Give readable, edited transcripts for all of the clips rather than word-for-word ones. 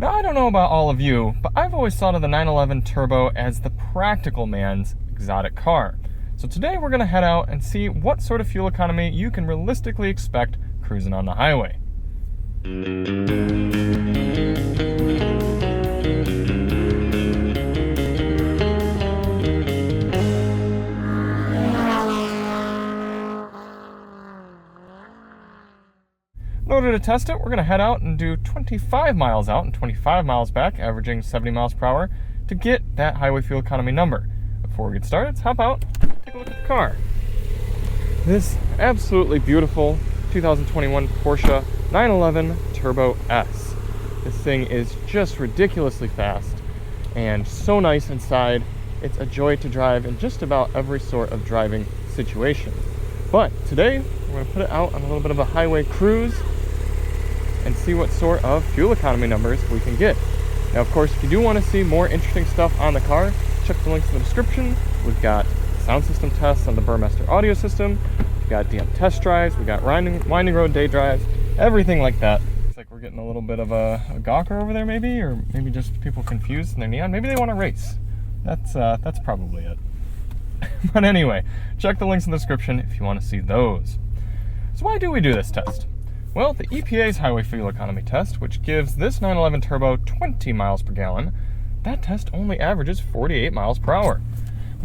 Now, I don't know about all of you, but I've always thought of the 911 Turbo as the practical man's exotic car. So today we're going to head out and see what sort of fuel economy you can realistically expect cruising on the highway. In order to test it, we're going to head out and do 25 miles out and 25 miles back, averaging 70 miles per hour, to get that highway fuel economy number. Before we get started, let's hop out and take a look at the car. This absolutely beautiful 2021 Porsche 911 Turbo S. This thing is just ridiculously fast and so nice inside. It's a joy to drive in just about every sort of driving situation. But today, we're going to put it out on a little bit of a highway cruise and see what sort of fuel economy numbers we can get. Now, of course, if you do want to see more interesting stuff on the car, check the links in the description. We've got sound system tests on the Burmester audio system. We've got DM test drives. We've got winding road day drives, everything like that. Looks like we're getting a little bit of a gawker over there, maybe, or maybe just people confused in their neon. Maybe they want to race. That's probably it. But anyway, check the links in the description if you want to see those. So why do we do this test? Well, the EPA's highway fuel economy test, which gives this 911 Turbo 20 miles per gallon, that test only averages 48 miles per hour.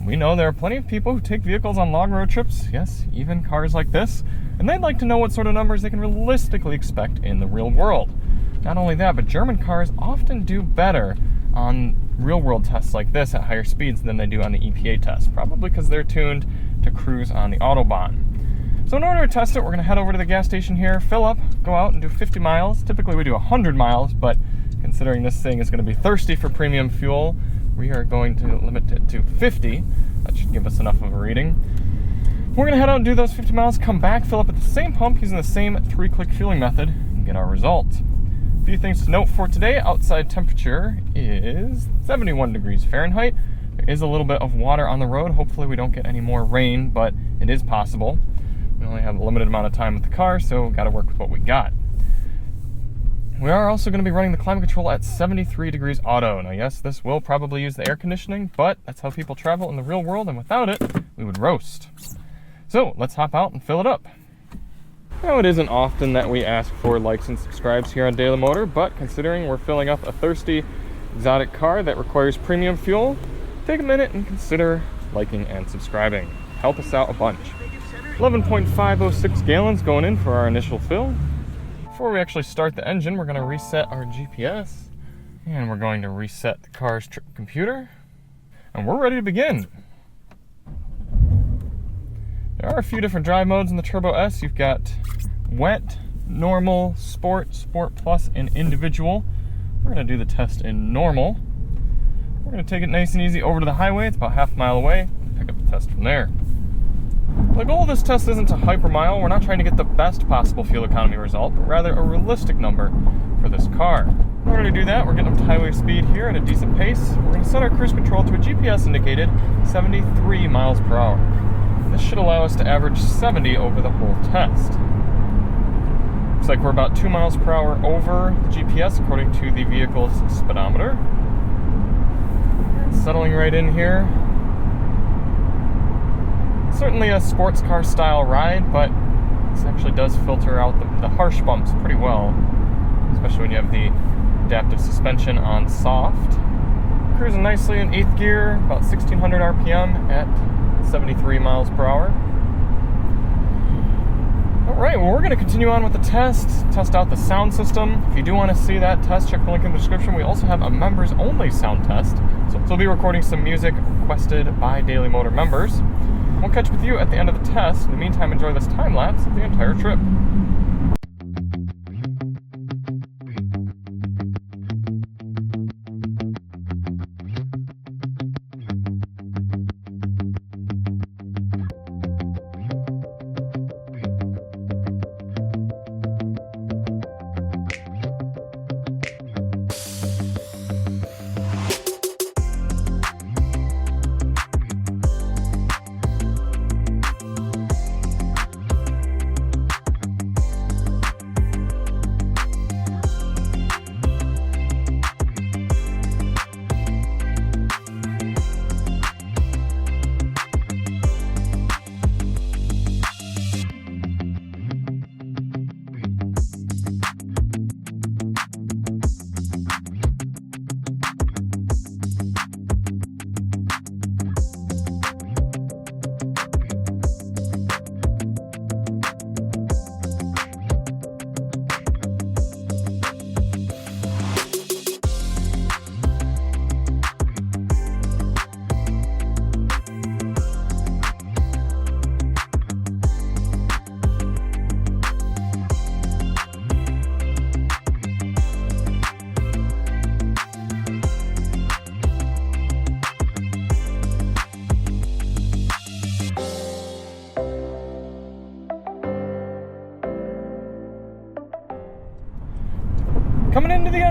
We know there are plenty of people who take vehicles on long road trips, yes, even cars like this, and they'd like to know what sort of numbers they can realistically expect in the real world. Not only that, but German cars often do better on real-world tests like this at higher speeds than they do on the EPA test, probably because they're tuned to cruise on the Autobahn. So in order to test it, we're going to head over to the gas station here, fill up, go out and do 50 miles. Typically we do 100 miles, but considering this thing is going to be thirsty for premium fuel, we are going to limit it to 50. That should give us enough of a reading. We're going to head out and do those 50 miles, come back, fill up at the same pump using the same 3-click fueling method, and get our result. A few things to note for today. Outside temperature is 71 degrees Fahrenheit. There is a little bit of water on the road. Hopefully we don't get any more rain, but it is possible. We only have a limited amount of time with the car, so we've got to work with what we got. We are also going to be running the climate control at 73 degrees auto. Now, yes, this will probably use the air conditioning, but that's how people travel in the real world, and without it, we would roast. So, let's hop out and fill it up. Now, it isn't often that we ask for likes and subscribes here on Daily Motor, but considering we're filling up a thirsty, exotic car that requires premium fuel, take a minute and consider liking and subscribing. Help us out a bunch. 11.506 gallons going in for our initial fill. Before we actually start the engine, we're going to reset our GPS, and we're going to reset the car's trip computer, and we're ready to begin. There are a few different drive modes in the Turbo S. You've got wet, normal, sport, sport plus, and individual. We're going to do the test in normal. We're going to take it nice and easy over to the highway. It's about half a mile away. Pick up the test from there. The goal of this test isn't to hypermile. We're not trying to get the best possible fuel economy result, but rather a realistic number for this car. In order to do that, we're getting up to highway speed here at a decent pace. We're going to set our cruise control to a GPS indicated 73 miles per hour. This should allow us to average 70 over the whole test. Looks like we're about 2 miles per hour over the GPS according to the vehicle's speedometer. Settling right in here. Certainly a sports car style ride, but this actually does filter out the harsh bumps pretty well, especially when you have the adaptive suspension on soft. Cruising nicely in 8th gear, about 1600 RPM at 73 miles per hour. Alright, well, we're going to continue on with the test out the sound system. If you do want to see that test, check the link in the description. We also have a members only sound test, so we'll be recording some music requested by Daily Motor members. We'll catch up with you at the end of the test. In the meantime, enjoy this time lapse of the entire trip.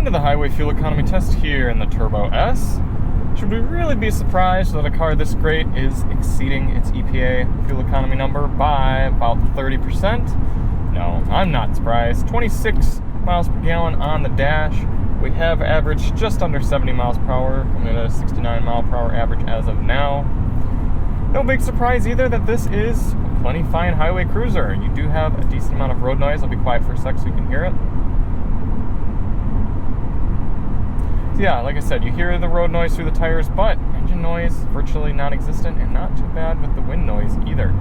into the highway fuel economy test here in the Turbo S. Should we really be surprised that a car this great is exceeding its EPA fuel economy number by about 30%? No, I'm not surprised. 26 miles per gallon on the dash. We have averaged just under 70 miles per hour, coming at a 69 mile per hour average as of now. No big surprise either that this is a plenty fine highway cruiser. You do have a decent amount of road noise. I'll be quiet for a sec so you can hear it. So yeah, like I said, you hear the road noise through the tires, but engine noise virtually non-existent and not too bad with the wind noise either.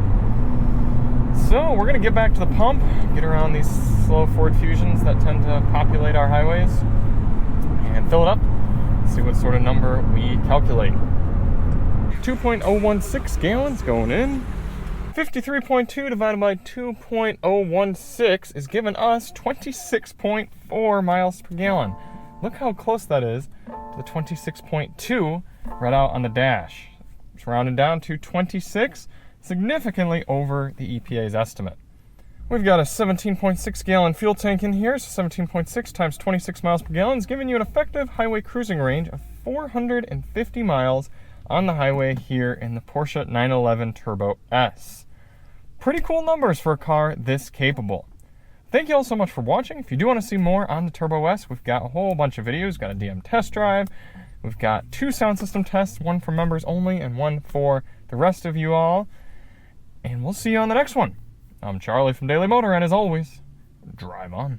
So we're going to get back to the pump, get around these slow Ford Fusions that tend to populate our highways, and fill it up, see what sort of number we calculate. 2.016 gallons going in. 53.2 divided by 2.016 is giving us 26.4 miles per gallon. Look how close that is to the 26.2 right out on the dash. It's rounded down to 26, significantly over the EPA's estimate. We've got a 17.6 gallon fuel tank in here, so 17.6 times 26 miles per gallon is giving you an effective highway cruising range of 450 miles on the highway here in the Porsche 911 Turbo S. Pretty cool numbers for a car this capable. Thank you all so much for watching. If you do want to see more on the Turbo S, we've got a whole bunch of videos. We've got a DM test drive. We've got 2 sound system tests, one for members only and one for the rest of you all. And we'll see you on the next one. I'm Charlie from Daily Motor, and as always, drive on.